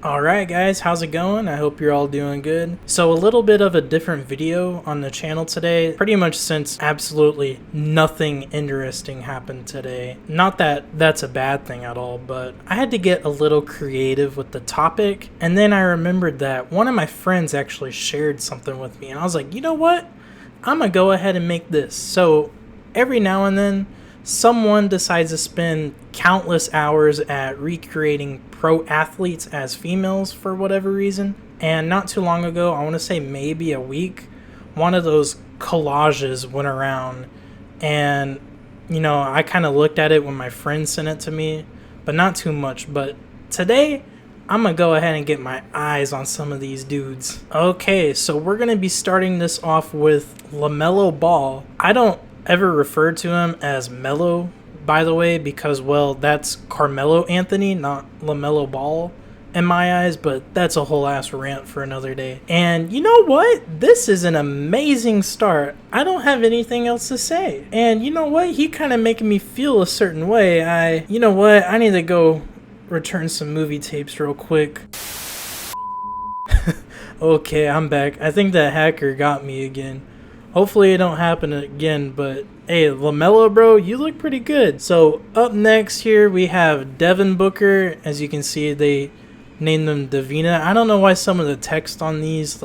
Alright guys, how's it going? I hope you're all doing good. So a little bit of a different video on the channel today, pretty much since absolutely nothing interesting happened today. Not that that's a bad thing at all, but I had to get a little creative with the topic, and then I remembered that one of my friends actually shared something with me, and I was like, you know what? I'm gonna go ahead and make this. So every now and then, someone decides to spend countless hours at recreating pro athletes as females for whatever reason. And not too long ago, I want to say maybe a week, one of those collages went around, and I kind of looked at it when my friend sent it to me, but not too much. But today, I'm gonna go ahead and get my eyes on some of these dudes. Okay, so we're gonna be starting this off with LaMelo Ball. I don't ever refer to him as Melo, by the way, because, well, that's Carmelo Anthony, not LaMelo Ball in my eyes, but that's a whole ass rant for another day. And you know what? This is an amazing start. I don't have anything else to say. And you know what? He kind of making me feel a certain way. I need to go return some movie tapes real quick. Okay, I'm back. I think that hacker got me again. Hopefully it don't happen again, but hey, LaMelo, bro, you look pretty good. So up next here we have Devin Booker. As you can see, they named them Davina. I don't know why some of the text on these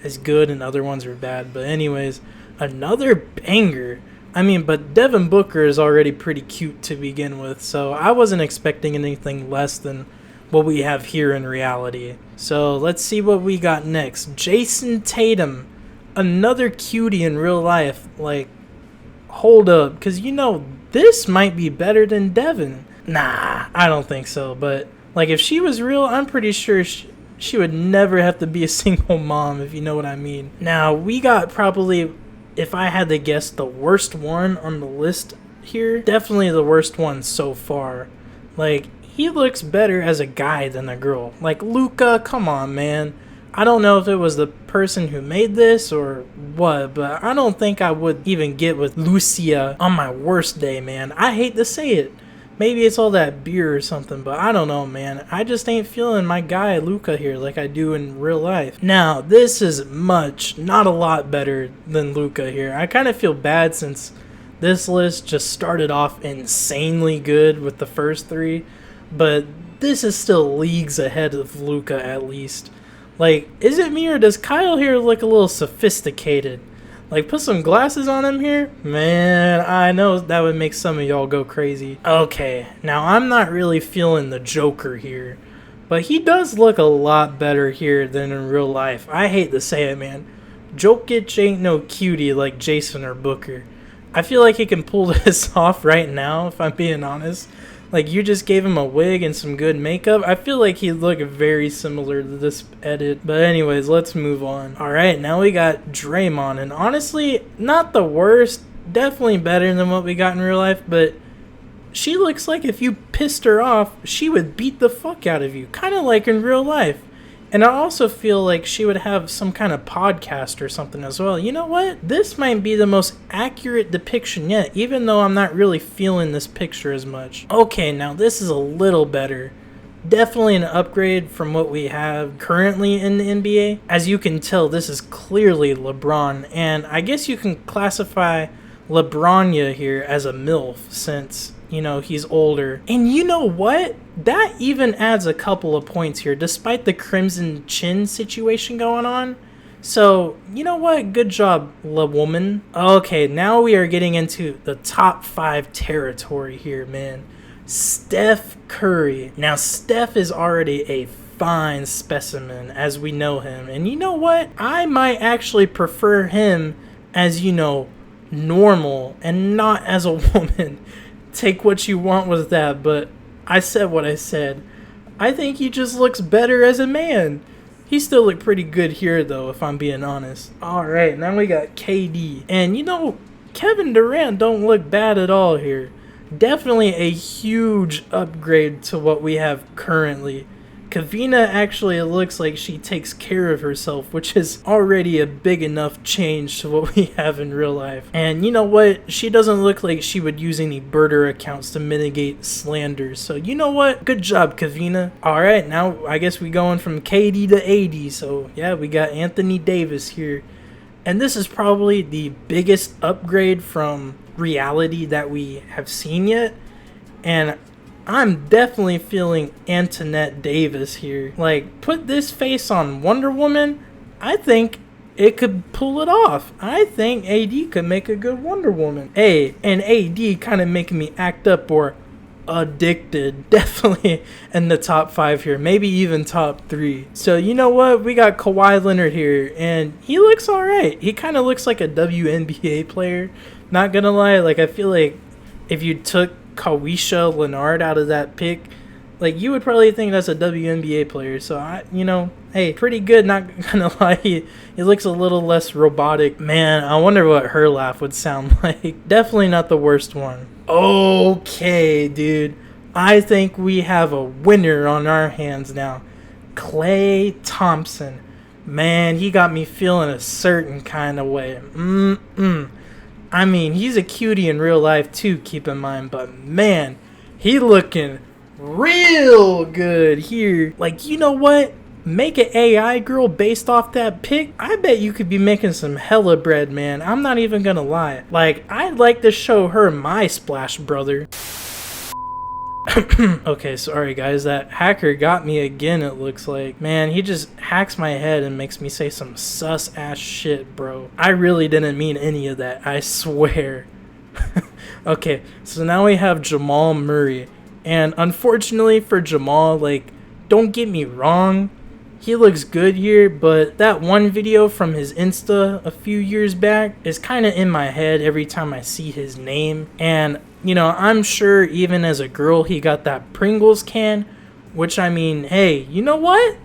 is good and other ones are bad, but anyways, another banger. But Devin Booker is already pretty cute to begin with, so I wasn't expecting anything less than what we have here in reality. So let's see what we got next. Jason Tatum. Another cutie in real life. Hold up, because this might be better than Devin. Nah, I don't think so, but if she was real, I'm pretty sure she would never have to be a single mom, if you know what I mean. Now, we got probably, if I had to guess, the worst one on the list here. Definitely the worst one so far. He looks better as a guy than a girl. Luka, come on, man. I don't know if it was the person who made this or what, but I don't think I would even get with Lucia on my worst day, man. I hate to say it. Maybe it's all that beer or something, but I don't know, man. I just ain't feeling my guy Luca here like I do in real life. Now, this is not a lot better than Luca here. I kind of feel bad since this list just started off insanely good with the first three, but this is still leagues ahead of Luca at least. Is it me or does Kyle here look a little sophisticated? Put some glasses on him here? Man, I know that would make some of y'all go crazy. Okay, now I'm not really feeling the Joker here, but he does look a lot better here than in real life. I hate to say it, man. Jokic ain't no cutie like Jason or Booker. I feel like he can pull this off right now, if I'm being honest. You just gave him a wig and some good makeup. I feel like he'd look very similar to this edit. But anyways, let's move on. Alright, now we got Draymond. And honestly, not the worst. Definitely better than what we got in real life. But she looks like if you pissed her off, she would beat the fuck out of you. Kind of like in real life. And I also feel like she would have some kind of podcast or something as well. You know what? This might be the most accurate depiction yet, even though I'm not really feeling this picture as much. Okay, now this is a little better. Definitely an upgrade from what we have currently in the NBA. As you can tell, this is clearly LeBron, and I guess you can classify LeBronya here as a MILF since he's older. And you know what? That even adds a couple of points here, despite the Crimson Chin situation going on. So, you know what? Good job, La Woman. Okay, now we are getting into the top 5 territory here, man. Steph Curry. Now, Steph is already a fine specimen as we know him. And you know what? I might actually prefer him as, normal and not as a woman. Take what you want with that, but I said what I said. I think he just looks better as a man. He still looked pretty good here, though, if I'm being honest. Alright, now we got KD. And Kevin Durant don't look bad at all here. Definitely a huge upgrade to what we have currently. Kavina actually looks like she takes care of herself, which is already a big enough change to what we have in real life. And you know what? She doesn't look like she would use any birder accounts to mitigate slander. So you know what? Good job, Kavina. Alright, now I guess we going from KD to AD. So yeah, we got Anthony Davis here. And this is probably the biggest upgrade from reality that we have seen yet. And I'm definitely feeling Antoinette Davis here. Like, put this face on Wonder Woman, I think it could pull it off. I think AD could make a good Wonder Woman. Hey, and AD kind of making me act up or addicted. Definitely in the top 5 here, maybe even top 3. So you know what? We got Kawhi Leonard here, and he looks alright. He kind of looks like a WNBA player. Not gonna lie, like I feel like if you took Kawhi Leonard out of that pick, like you would probably think that's a WNBA player. So hey, pretty good, not gonna lie. He looks a little less robotic. Man, I wonder what her laugh would sound like. Definitely not the worst one. Okay, dude, I think we have a winner on our hands now. Klay Thompson. Man, he got me feeling a certain kind of way. I mean, he's a cutie in real life too, keep in mind, but man, he looking real good here. Like, you know what? Make an AI girl based off that pic. I bet you could be making some hella bread, man. I'm not even gonna lie. Like, I'd like to show her my Splash Brother. Okay, sorry guys, that hacker got me again, it looks like. Man, he just hacks my head and makes me say some sus ass shit, bro. I really didn't mean any of that, I swear. Okay, so now we have Jamal Murray. And unfortunately for Jamal, like, don't get me wrong, he looks good here, but that one video from his Insta a few years back is kind of in my head every time I see his name. And you know, I'm sure even as a girl he got that Pringles can, which I mean, hey, you know what?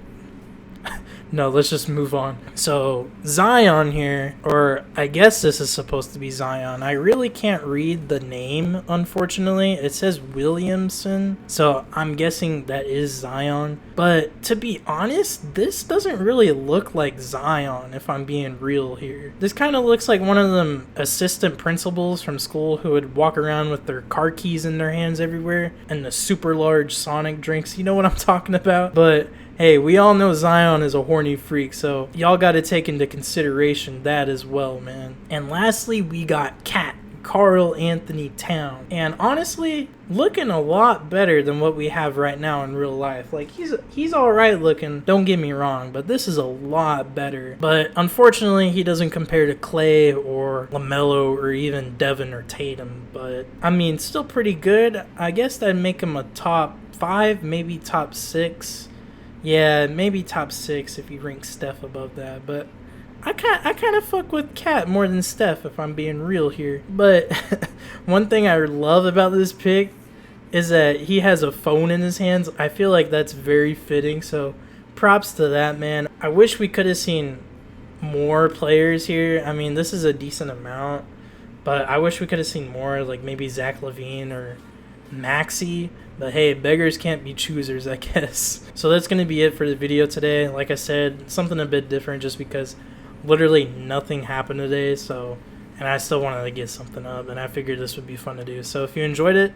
No, let's just move on. So Zion here, or I guess this is supposed to be Zion. I really can't read the name, unfortunately. It says Williamson, so I'm guessing that is Zion. But to be honest, this doesn't really look like Zion, if I'm being real here. This kind of looks like one of them assistant principals from school who would walk around with their car keys in their hands everywhere and the super large Sonic drinks. You know what I'm talking about? But hey, we all know Zion is a horny freak, so y'all gotta take into consideration that as well, man. And lastly, we got Cat, Karl Anthony Town. And honestly, looking a lot better than what we have right now in real life. Like, he's alright looking, don't get me wrong, but this is a lot better. But unfortunately, he doesn't compare to Klay or LaMelo or even Devin or Tatum. But, I mean, still pretty good. I guess that'd make him a top 5, maybe top 6. Yeah, maybe top 6 if you rank Steph above that, but I kind of fuck with Cat more than Steph if I'm being real here. But one thing I love about this pick is that he has a phone in his hands. I feel like that's very fitting, so props to that, man. I wish we could have seen more players here. I mean, this is a decent amount, but I wish we could have seen more, like maybe Zach LaVine or Maxey. But hey, beggars can't be choosers, I guess. So that's going to be it for the video today. Like I said, something a bit different just because literally nothing happened today. So, and I still wanted to get something up, and I figured this would be fun to do. So if you enjoyed it,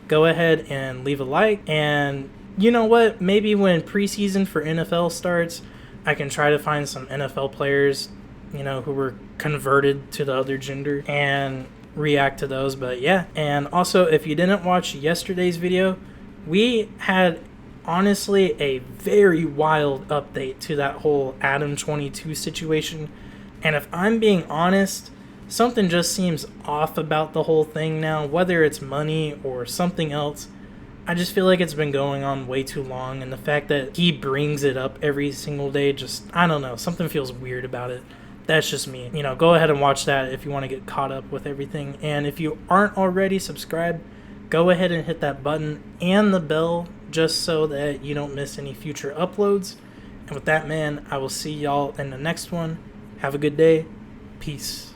go ahead and leave a like. And you know what? Maybe when preseason for NFL starts, I can try to find some NFL players, you know, who were converted to the other gender and react to those. But yeah, and also if you didn't watch yesterday's video, we had honestly a very wild update to that whole Adam 22 situation, and if I'm being honest, something just seems off about the whole thing now, whether it's money or something else. I just feel like it's been going on way too long, and the fact that he brings it up every single day, just, I don't know, something feels weird about it. That's just me. You know, go ahead and watch that if you want to get caught up with everything. And if you aren't already subscribed, go ahead and hit that button and the bell just so that you don't miss any future uploads. And with that, man, I will see y'all in the next one. Have a good day. Peace.